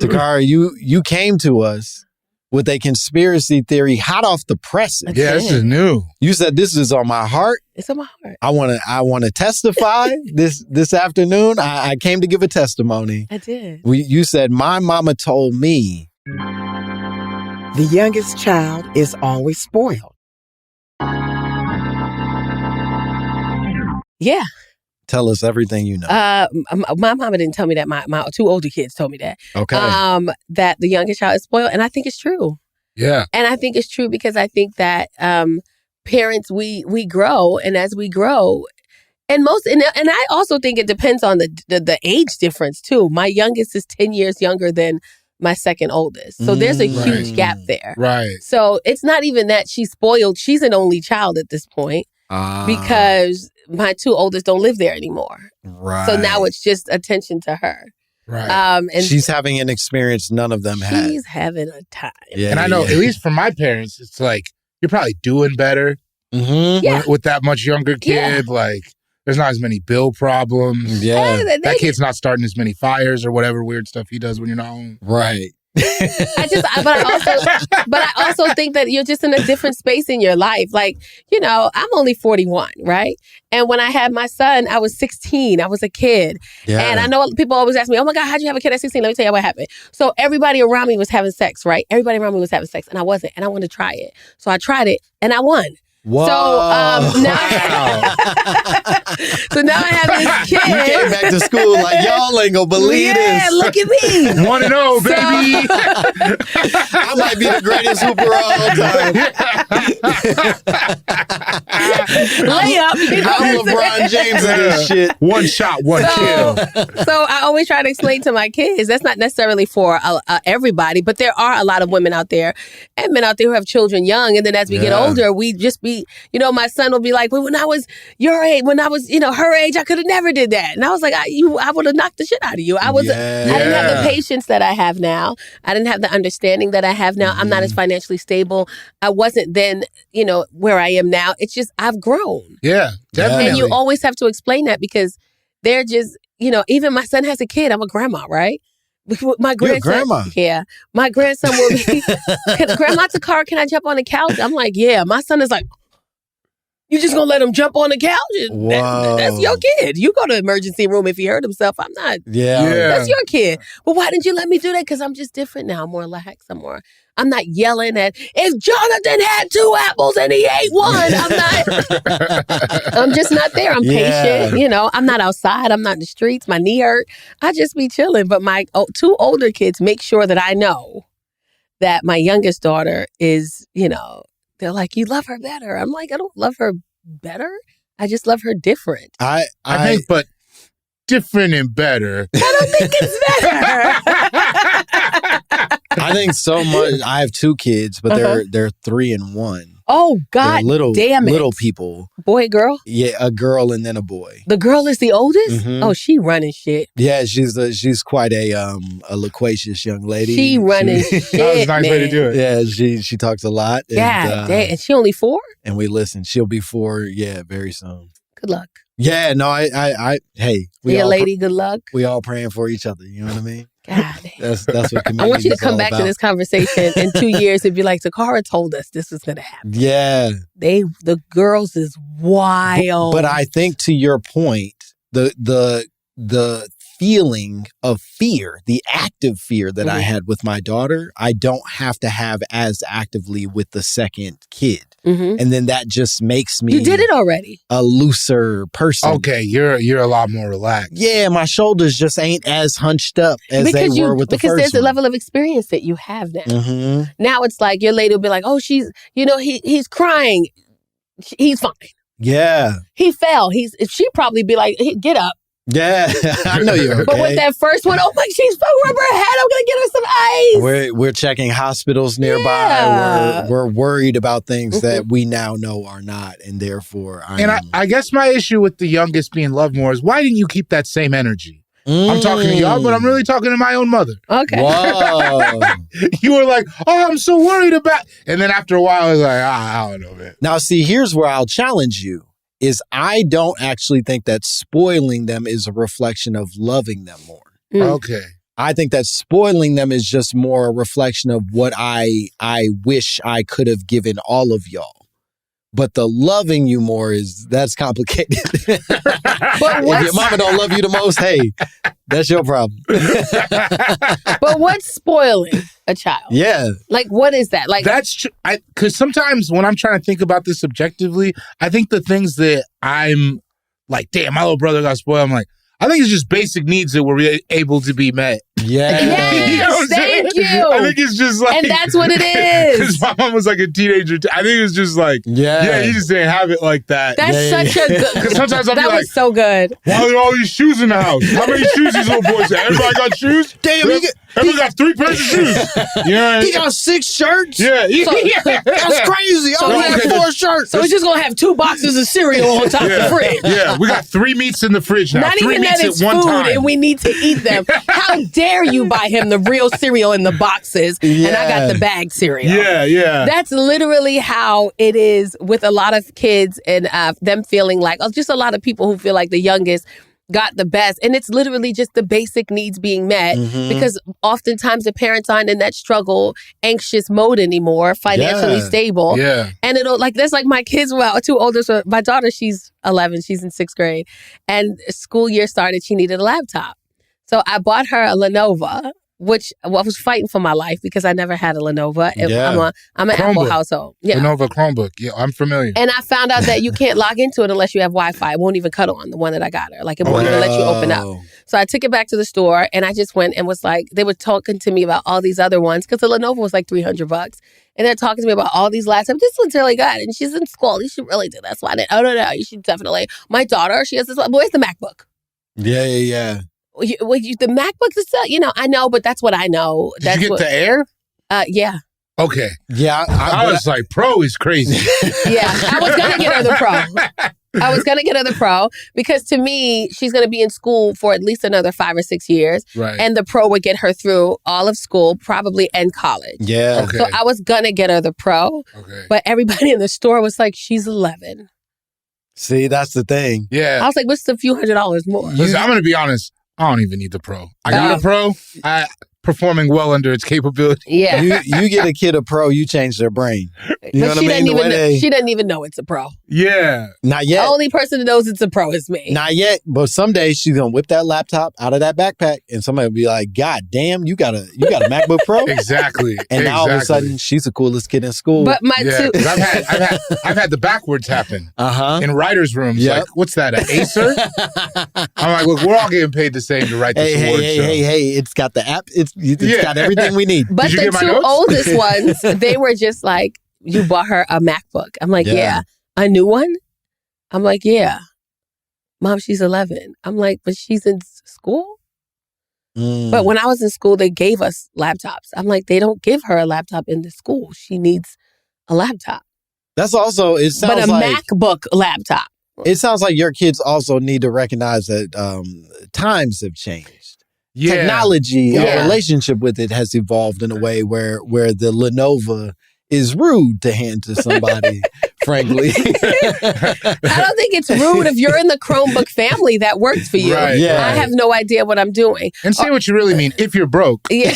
Takara, you came to us with a conspiracy theory hot off the presses. Yeah, this is new. You said this is on my heart. It's on my heart. I want to testify this afternoon. I came to give a testimony. I did. You said my mama told me. The youngest child is always spoiled. Yeah. Tell us everything you know. My mama didn't tell me that. My two older kids told me that. Okay. That the youngest child is spoiled, and I think it's true. Yeah. And I think it's true because I think that parents, we grow, and as we grow, and I also think it depends on the age difference too. My youngest is 10 years younger than my second oldest, so there's a huge gap there. Right. So it's not even that she's spoiled; she's an only child at this point. Because my two oldest don't live there anymore. Right. So now it's just attention to her. Right. And she's having an experience none of them had. She's having a time. Yeah, and I know, at least for my parents, it's like, you're probably doing better with that much younger kid. Yeah. Like, there's not as many bill problems. Yeah. That kid's not starting as many fires or whatever weird stuff he does when you're not home. Right. But I also think that you're just in a different space in your life. Like, I'm only 41, right? And when I had my son, I was 16. I was a kid. Yeah. And I know people always ask me, oh my God, how'd you have a kid at 16? Let me tell you what happened. So everybody around me was having sex, right? Everybody around me was having sex and I wasn't. And I wanted to try it. So I tried it and I won. Whoa. So now I have this kid. You came back to school like, y'all ain't gonna believe this. Yeah, look at me. 1-0, baby. I might be the greatest hooper of all time. Layup. I'm LeBron James in this shit. One shot, one kill. So I always try to explain to my kids, that's not necessarily for everybody, but there are a lot of women out there and men out there who have children young. And then as we get older, we just be, my son will be like, well, when I was your age, when I was, her age, I could have never did that. And I was like, I would have knocked the shit out of you. I didn't have the patience that I have now. I didn't have the understanding that I have now. I'm not as financially stable. I wasn't then, where I am now. It's just, I've grown. Yeah, definitely. And you always have to explain that because they're just, even my son has a kid. I'm a grandma, right? My grandson, grandma. Yeah. My grandson will be, Grandma Takara, can I jump on the couch? I'm like, yeah. My son is like, you just gonna let him jump on the couch? That's your kid. You go to the emergency room if he hurt himself. I'm not. Yeah. That's your kid. But why didn't you let me do that? Because I'm just different now. I'm more lax. I'm not yelling at, if Jonathan had 2 apples and he ate one, I'm just not there. I'm patient. I'm not outside. I'm not in the streets. My knee hurt. I just be chilling. But my 2 older kids make sure that I know that my youngest daughter is, they're like, you love her better. I'm like, I don't love her better. I just love her different. I think, but different and better. I don't think it's better. I think so much. I have 2 kids, but they're 3 and 1. Oh, God damn it. Little people. Boy, girl? Yeah, a girl and then a boy. The girl is the oldest? Mm-hmm. Oh, she running shit. Yeah, she's quite a loquacious young lady. She running shit, that was a nice way to do it. Yeah, she talks a lot. Yeah, and she only 4? And we llisten. She'll be 4, very soon. Good luck. Yeah, no, hey. Lady, good luck. We all praying for each other, you know what I mean? God. That's what community I want you to come back about. to this conversation in 2 years and be like, Takara told us this was going to happen. Yeah. The girls is wild. But I think to your point, the feeling of fear, the active fear that I had with my daughter, I don't have to have as actively with the second kid. Mm-hmm. And then that just makes me... You did it already. ...a looser person. Okay, you're a lot more relaxed. Yeah, my shoulders just ain't as hunched up as they were with the first one. Because there's a level of experience that you have now. Mm-hmm. Now it's like your lady will be like, oh, he's crying. He's fine. Yeah. He fell. She'd probably be like, hey, get up. Yeah, I know you're okay. But with that first one, oh my, she's fucking rub her head. I'm going to get her some ice. We're checking hospitals nearby. Yeah. We're worried about things that we now know are not, and therefore I guess my issue with the youngest being loved more is why didn't you keep that same energy? I'm talking to y'all, but I'm really talking to my own mother. Okay. Whoa. You were like, oh, I'm so worried about... And then after a while, I was like, I don't know, man. Now, see, here's where I'll challenge you. Is I don't actually think that spoiling them is a reflection of loving them more. Okay. I think that spoiling them is just more a reflection of what I wish I could have given all of y'all. But the loving you more that's complicated. But if your mama don't love you the most, hey, that's your problem. But what's spoiling a child? Yeah. Like, what is that? Like, that's true. Because sometimes when I'm trying to think about this objectively, I think the things that I'm like, damn, my little brother got spoiled. I'm like, I think it's just basic needs that were able to be met. Yeah. Yes, You know what I'm thank saying? you. I think it's just like, and that's what it is. Because my mom was like a teenager. I think it's just like, yeah, you just didn't have it like that. That's such a good. Because sometimes I'll be that like, was so good. why are there all these shoes in the house? How many shoes these little boys have? Everybody got shoes? Damn, everybody got 3 pairs of shoes. Yeah, he got 6 shirts? Yeah. That's crazy. I only have 4 shirts. So we're just going to have 2 boxes of cereal on top of the fridge. Yeah, we got 3 meats in the fridge now. Not 3 even meats that it's at one food time. and we need to eat them. How dare you buy him the real cereal in the boxes and I got the bag cereal. Yeah. That's literally how it is with a lot of kids and them feeling like, just a lot of people who feel like the youngest got the best. And it's literally just the basic needs being met because oftentimes the parents aren't in that struggle, anxious mode anymore, financially stable. Yeah. And it'll that's like my kids, 2 older. So my daughter, she's 11, she's in 6th grade. And school year started, she needed a laptop. So I bought her a Lenovo, which I was fighting for my life because I never had a Lenovo. I'm an Apple household. Yeah. Lenovo Chromebook. Yeah, I'm familiar. And I found out that you can't log into it unless you have Wi-Fi. It won't even cut on, the one that I got her. Like, it won't even let you open up. So I took it back to the store and I just went and was like, they were talking to me about all these other ones because the Lenovo was like $300. And they're talking to me about all these laptops. This one's really good. And she's in school. You should really do this one. Oh, no. You should definitely. My daughter, she has this one. Where's the MacBook? Yeah. The MacBook is I know, but that's what I know. Did you get the Air? Yeah. Okay. Yeah. I was like, Pro is crazy. Yeah. I was going to get her the Pro. Because to me, she's going to be in school for at least another 5 or 6 years. Right. And the Pro would get her through all of school, probably, and college. Yeah. Okay. So I was going to get her the Pro. Okay. But everybody in the store was like, she's 11. See, that's the thing. Yeah. I was like, what's the few $100s more? Listen, I'm going to be honest. I don't even need the Pro. I got a Pro. Performing well under its capability. Yeah. You get a kid a Pro, you change their brain. You know what I mean? She doesn't even know it's a Pro. Yeah. Not yet. The only person that knows it's a Pro is me. Not yet. But someday she's gonna whip that laptop out of that backpack and somebody will be like, God damn, you got a MacBook Pro? Exactly. And now all of a sudden she's the coolest kid in school. But I've had the backwards happen. In writers' rooms. Yep. Like, what's that? An Acer? I'm like, look, we're all getting paid the same to write this award show. Hey, it's got the app. It's got everything we need. But the 2 oldest ones, they were just like, you bought her a MacBook. I'm like, yeah. A new one? I'm like, yeah. Mom, she's 11. I'm like, but she's in school? But when I was in school, they gave us laptops. I'm like, they don't give her a laptop in the school. She needs a laptop. That's also, it sounds but a like... MacBook laptop. It sounds like your kids also need to recognize that times have changed. Yeah. Technology, our relationship with it has evolved in a way where the Lenovo is rude to hand to somebody, frankly. I don't think it's rude if you're in the Chromebook family that works for you. Right, yeah. I have no idea what I'm doing. And say what you really mean. If you're broke. Yeah.